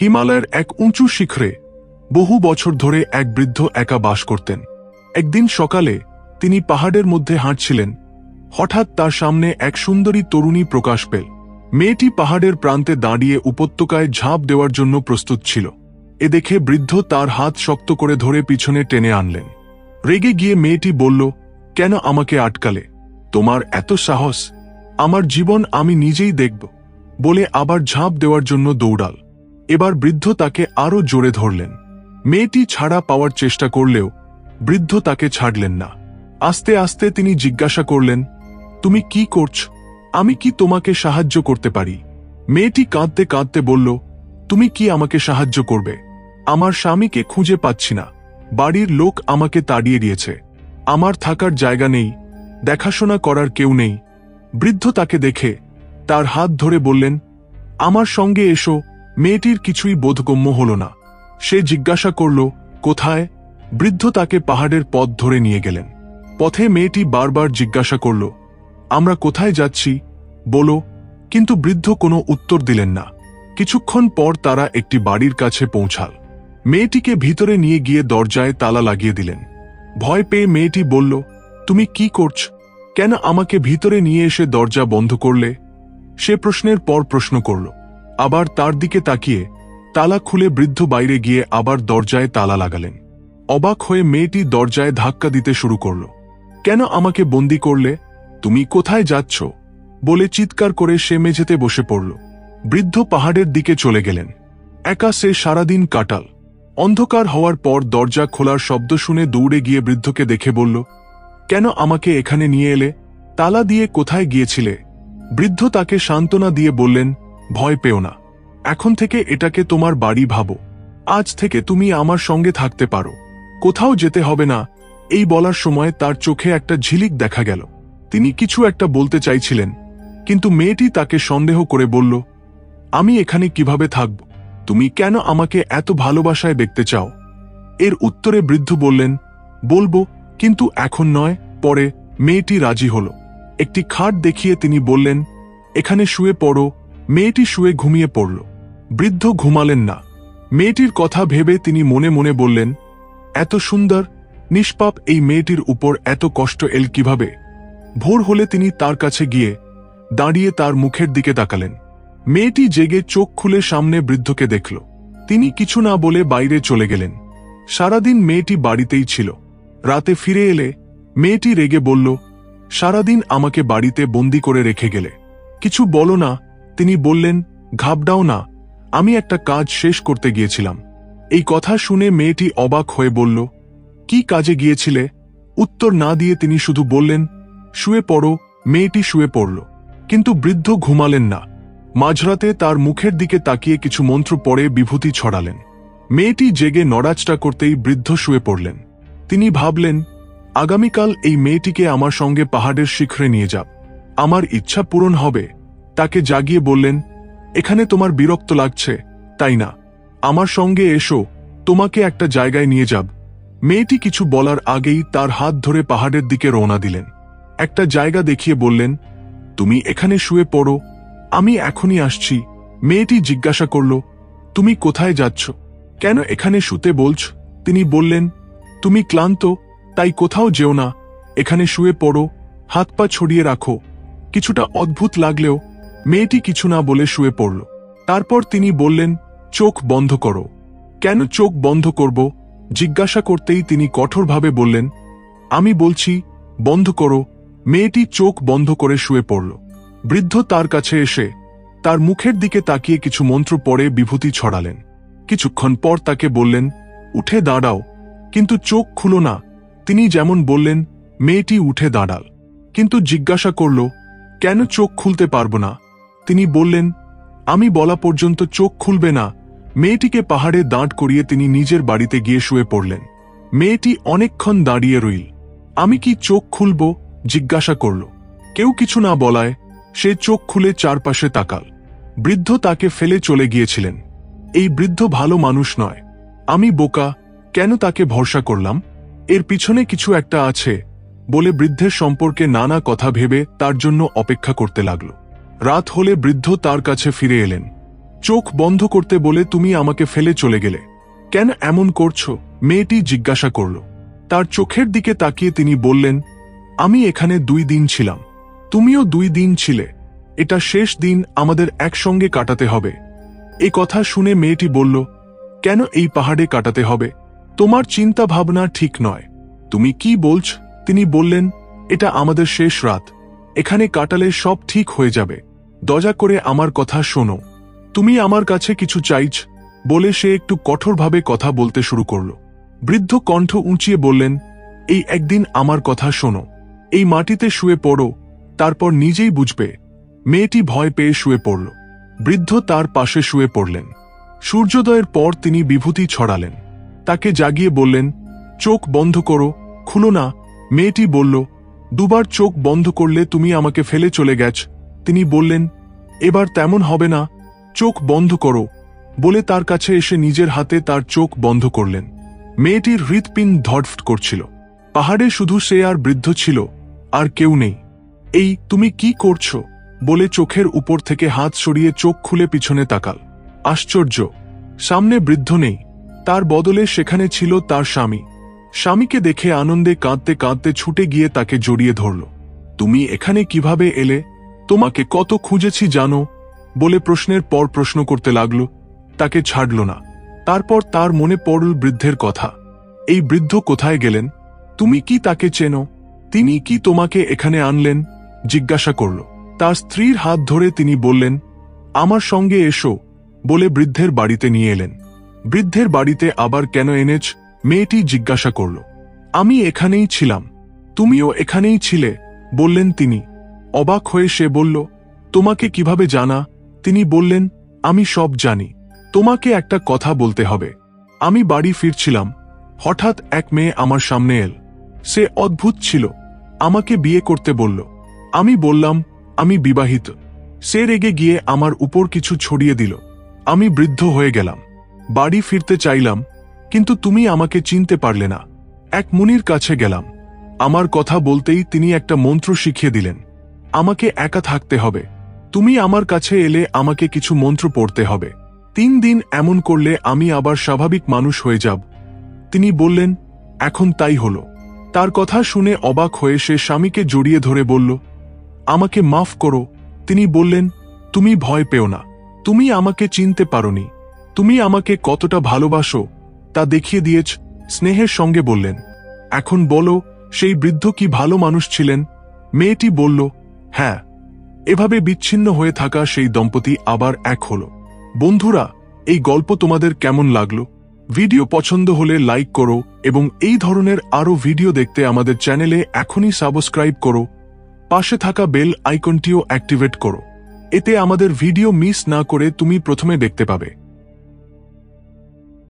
হিমালয়ের এক উঁচু শিখরে বহু বছর ধরে এক বৃদ্ধ একা বাস করতেন। একদিন সকালে তিনি পাহাড়ের মধ্যে হাঁটছিলেন। হঠাৎ তার সামনে এক সুন্দরী তরুণী প্রকাশ পেল। মেয়েটি পাহাড়ের প্রান্তে দাঁড়িয়ে উপত্যকায় ঝাঁপ দেওয়ার জন্য প্রস্তুত ছিল। এ দেখে বৃদ্ধ তার হাত শক্ত করে ধরে পিছনে টেনে আনলেন। রেগে গিয়ে মেয়েটি বলল, কেন আমাকে আটকালে? তোমার এত সাহস? আমার জীবন আমি নিজেই দেখব, বলে আবার ঝাঁপ দেওয়ার জন্য দৌড়াল। এবার বৃদ্ধ তাকে আরও জোরে ধরলেন। মেয়েটি ছাড়া পাওয়ার চেষ্টা করলেও বৃদ্ধ তাকে ছাড়লেন না। আস্তে আস্তে তিনি জিজ্ঞাসা করলেন, তুমি কি করছ? আমি কি তোমাকে সাহায্য করতে পারি? মেয়েটি কাঁদতে কাঁদতে বলল, তুমি কি আমাকে সাহায্য করবে? আমার স্বামীকে খুঁজে পাচ্ছি না। বাড়ির লোক আমাকে তাড়িয়ে দিয়েছে। আমার থাকার জায়গা নেই, দেখাশোনা করার কেউ নেই। বৃদ্ধ তাকে দেখে তার হাত ধরে বললেন, আমার সঙ্গে এসো। মেয়েটির কিছুই বোধগম্য হল না। সে জিজ্ঞাসা করল, কোথায়? বৃদ্ধ তাকে পাহাড়ের পথ ধরে নিয়ে গেলেন। পথে মেয়েটি বারবার জিজ্ঞাসা করল, আমরা কোথায় যাচ্ছি? বলো। কিন্তু বৃদ্ধ কোনো উত্তর দিলেন না। কিছুক্ষণ পর তারা একটি বাড়ির কাছে পৌঁছাল। মেয়েটিকে ভিতরে নিয়ে গিয়ে দরজায় তালা লাগিয়ে দিলেন। ভয় পেয়ে মেয়েটি বলল, তুমি কি করছ? কেন আমাকে ভিতরে নিয়ে এসে দরজা বন্ধ করলে? সে প্রশ্নের পর প্রশ্ন করল। আবার তার দিকে তাকিয়ে তালা খুলে বৃদ্ধ বাইরে গিয়ে আবার দরজায় তালা লাগালেন। অবাক হয়ে মেয়েটি দরজায় ধাক্কা দিতে শুরু করল। কেন আমাকে বন্দি করলে? তুমি কোথায় যাচ্ছ? বলে চিৎকার করে সে মেঝেতে বসে পড়ল। বৃদ্ধ পাহাড়ের দিকে চলে গেলেন। একা সে সারাদিন কাটাল। অন্ধকার হওয়ার পর দরজা খোলার শব্দ শুনে দৌড়ে গিয়ে বৃদ্ধকে দেখে বলল, কেন আমাকে এখানে নিয়ে এলে? তালা দিয়ে কোথায় গিয়েছিলে? বৃদ্ধ তাকে সান্ত্বনা দিয়ে বললেন, ভয় পেও না। এখন থেকে এটাকে তোমার বাড়ি ভাবো। আজ থেকে তুমি আমার সঙ্গে থাকতে পারো। কোথাও যেতে হবে না। এই বলার সময় তার চোখে একটা ঝিলিক দেখা গেল। তিনি কিছু একটা বলতে চাইছিলেন, কিন্তু মেয়েটি তাকে সন্দেহ করে বলল, আমি এখানে কিভাবে থাকব? তুমি কেন আমাকে এত ভালোবাসায় দেখতে চাও? এর উত্তরে বৃদ্ধ বললেন, বলবো, কিন্তু এখন নয়, পরে। মেয়েটি রাজি হল। একটি খাট দেখিয়ে তিনি বললেন, এখানে শুয়ে পড়ো। মেয়েটি শুয়ে ঘুমিয়ে পড়ল। বৃদ্ধ ঘুমালেন না। মেয়েটির কথা ভেবে তিনি মনে মনে বললেন, এত সুন্দর নিষ্পাপ এই মেয়েটির উপর এত কষ্ট এল কিভাবে? ভোর হলে তিনি তার কাছে গিয়ে দাঁড়িয়ে তার মুখের দিকে তাকালেন। মেয়েটি জেগে চোখ খুলে সামনে বৃদ্ধকে দেখল। তিনি কিছু না বলে বাইরে চলে গেলেন। সারাদিন মেয়েটি বাড়িতেই ছিল। রাতে ফিরে এলে মেয়েটি রেগে বলল, সারাদিন আমাকে বাড়িতে বন্দি করে রেখে গেলে, কিছু বলো না? তিনি বললেন, ঘাবড়াও না, আমি একটা কাজ শেষ করতে গিয়েছিলাম। এই কথা শুনে মেয়েটি অবাক হয়ে বলল, কি কাজে গিয়েছিলে? উত্তর না দিয়ে তিনি শুধু বললেন, শুয়ে পড়ো। মেয়েটি শুয়ে পড়ল। কিন্তু বৃদ্ধ ঘুমালেন না। মাঝরাতে তার মুখের দিকে তাকিয়ে কিছু মন্ত্র পড়ে বিভূতি ছড়ালেন। মেয়েটি জেগে নড়াচড়া করতেই বৃদ্ধ শুয়ে পড়লেন। তিনি ভাবলেন, আগামীকাল এই মেয়েটিকে আমার সঙ্গে পাহাড়ের শিখরে নিয়ে যাব। আমার ইচ্ছা পূরণ হবে। তাকে জাগিয়ে বললেন, এখানে তোমার বিরক্ত লাগছে, তাই না? আমার সঙ্গে এসো, তোমাকে একটা জায়গায় নিয়ে যাব। মেয়েটি কিছু বলার আগেই তার হাত ধরে পাহাড়ের দিকে রওনা দিলেন। একটা জায়গা দেখিয়ে বললেন, তুমি এখানে শুয়ে পড়ো, আমি এখনই আসছি। মেয়েটি জিজ্ঞাসা করল, তুমি কোথায় যাচ্ছ? কেন এখানে শুতে বলছ? তিনি বললেন, তুমি ক্লান্ত, তাই কোথাও যেও না, এখানে শুয়ে পড়ো, হাত পা ছড়িয়ে রাখো। কিছুটা অদ্ভুত লাগলেও মেয়েটি কিছু না বলে শুয়ে পড়ল। তারপর তিনি বললেন, চোখ বন্ধ করো। কেন চোখ বন্ধ করব? জিজ্ঞাসা করতেই তিনি কঠোরভাবে বললেন, আমি বলছি বন্ধ করো। মেয়েটি চোখ বন্ধ করে শুয়ে পড়ল। বৃদ্ধ তার কাছে এসে তার মুখের দিকে তাকিয়ে কিছু মন্ত্র পড়ে বিভূতি ছড়ালেন। কিছুক্ষণ পর তাকে বললেন, উঠে দাঁড়াও। কিন্তু চোখ খুলো না। তিনি যেমন বললেন, মেয়েটি উঠে দাঁড়াল, কিন্তু জিজ্ঞাসা করল, কেন চোখ খুলতে পারবো না? তিনি বললেন, আমি বলা পর্যন্ত চোখ খুলবে না। মেয়েটিকে পাহাড়ে দাঁড় করিয়ে তিনি নিজের বাড়িতে গিয়ে শুয়ে পড়লেন। মেয়েটি অনেকক্ষণ দাঁড়িয়ে রইল। আমি কি চোখ খুলব? জিজ্ঞাসা করল। কেউ কিছু না বলায় সে চোখ খুলে চারপাশে তাকাল। বৃদ্ধ তাকে ফেলে চলে গিয়েছিলেন। এই বৃদ্ধ ভালো মানুষ নয়। আমি বোকা, কেন তাকে ভরসা করলাম? এর পিছনে কিছু একটা আছে, বলে বৃদ্ধের সম্পর্কে নানা কথা ভেবে তার জন্য অপেক্ষা করতে লাগল। রাত হলে বৃদ্ধ তার কাছে ফিরে এলেন। চোখ বন্ধ করতে বলে তুমি আমাকে ফেলে চলে গেলে। কেন এমন করছো? মেয়েটি জিজ্ঞাসা করল। তার চোখের দিকে তাকিয়ে তিনি বললেন, আমি এখানে 2 দিন ছিলাম, তুমিও 2 দিন ছিলে। এটা শেষ দিন, আমাদের একসঙ্গে কাটাতে হবে। এই কথা শুনে মেয়েটি বলল, কেন এই পাহাড়ে কাটাতে হবে? তোমার চিন্তা ভাবনা ঠিক নয়। তুমি কি বলছ? তিনি বললেন, এটা আমাদের শেষ রাত, এখানে কাটালে সব ঠিক হয়ে যাবে। দয়া করে আমার কথা শোনো, তুমি আমার কাছে কিছু চাইছ? বলে সে একটু কঠোরভাবে কথা বলতে শুরু করল। বৃদ্ধ কণ্ঠ উঁচিয়ে বললেন, এই একদিন আমার কথা শোনো, এই মাটিতে শুয়ে পড়ো, তারপর নিজেই বুঝবে। মেয়েটি ভয় পেয়ে শুয়ে পড়ল। বৃদ্ধ তার পাশে শুয়ে পড়লেন। সূর্যোদয়ের পর তিনি বিভূতি ছড়ালেন। তাকে জাগিয়ে বললেন, চোখ বন্ধ করো, খুলো না। মেয়েটি বলল, 2 বার চোখ বন্ধ করলে তুমি আমাকে ফেলে চলে গেছ। তিনি বললেন, এবার তেমন হবে না, চোখ বন্ধ করো। বলে তার কাছে এসে নিজের হাতে তার চোখ বন্ধ করলেন। মেয়েটির হৃৎপিণ্ড ধড়ফড় করছিল। পাহাড়ে শুধু সে আর বৃদ্ধ ছিল, আর কেউ নেই। এই তুমি কি করছো? বলে চোখের উপর থেকে হাত সরিয়ে চোখ খুলে পিছনে তাকাল। আশ্চর্য, সামনে বৃদ্ধ নেই, তার বদলে সেখানে ছিল তার স্বামী। স্বামীকে দেখে আনন্দে কাঁদতে কাঁদতে ছুটে গিয়ে তাকে জড়িয়ে ধরল। তুমি এখানে কিভাবে এলে? তোমাকে কত খুঁজেছি জানো? বলে প্রশ্নের পর প্রশ্ন করতে লাগল। তাকে ছাড়ল না। তারপর তার মনে পড়ল বৃদ্ধের কথা। এই বৃদ্ধ কোথায় গেলেন? তুমি কি তাকে চেনো? তিনি কি তোমাকে এখানে আনলেন? জিজ্ঞাসা করল। তার স্ত্রীর হাত ধরে তিনি বললেন, আমার সঙ্গে এসো। বলে বৃদ্ধের বাড়িতে নিয়ে এলেন। বৃদ্ধের বাড়িতে আবার কেন এনেছ? মেয়েটি জিজ্ঞাসা করল। আমি এখানেই ছিলাম। তুমিও এখানেই ছিলে? বললেন তিনি। অবাক হয়ে সে বলল, তোমাকে কিভাবে জানা? তিনি বললেন, আমি সব জানি। তোমাকে একটা কথা বলতে হবে। আমি বাড়ি ফিরছিলাম, হঠাৎ এক মেয়ে আমার সামনে এল। সে অদ্ভুত ছিল, আমাকে বিয়ে করতে বলল। আমি বললাম, আমি বিবাহিত। সে রেগে গিয়ে আমার উপর কিছু ছড়িয়ে দিল। আমি বৃদ্ধ হয়ে গেলাম। বাড়ি ফিরতে চাইলাম, কিন্তু তুমি আমাকে চিনতে পারলে না। এক মুনির কাছে গেলাম। আমার কথা বলতেই তিনি একটা মন্ত্র শিখিয়ে দিলেন। আমাকে একা থাকতে হবে। তুমি আমার কাছে এলে আমাকে কিছু মন্ত্র পড়তে হবে। 3 দিন এমন করলে আমি আবার স্বাভাবিক মানুষ হয়ে যাব। তিনি বললেন, এখন তাই হলো। তার কথা শুনে অবাক হয়ে সে স্বামীকে জড়িয়ে ধরে বলল, আমাকে মাফ করো। তিনি বললেন, তুমি ভয় পেও না। তুমি আমাকে চিনতে পারোনি। তুমি আমাকে কতটা ভালোবাসো তা দেখিয়ে দিয়েছ। স্নেহের সঙ্গে বললেন, এখন বলো, সেই বৃদ্ধ কি ভালো মানুষ ছিলেন? মেয়েটি বলল, হ্যাঁ। এভাবে বিচ্ছিন্ন হয়ে থাকা সেই দম্পতি আবার এক হল। বন্ধুরা, এই গল্প তোমাদের কেমন লাগলো? ভিডিও পছন্দ হলে লাইক করো এবং এই ধরনের আরও ভিডিও দেখতে আমাদের চ্যানেলে এখনই সাবস্ক্রাইব করো। পাশে থাকা বেল আইকনটিও অ্যাক্টিভেট করো। এতে আমাদের ভিডিও মিস না করে তুমি প্রথমে দেখতে পাবে।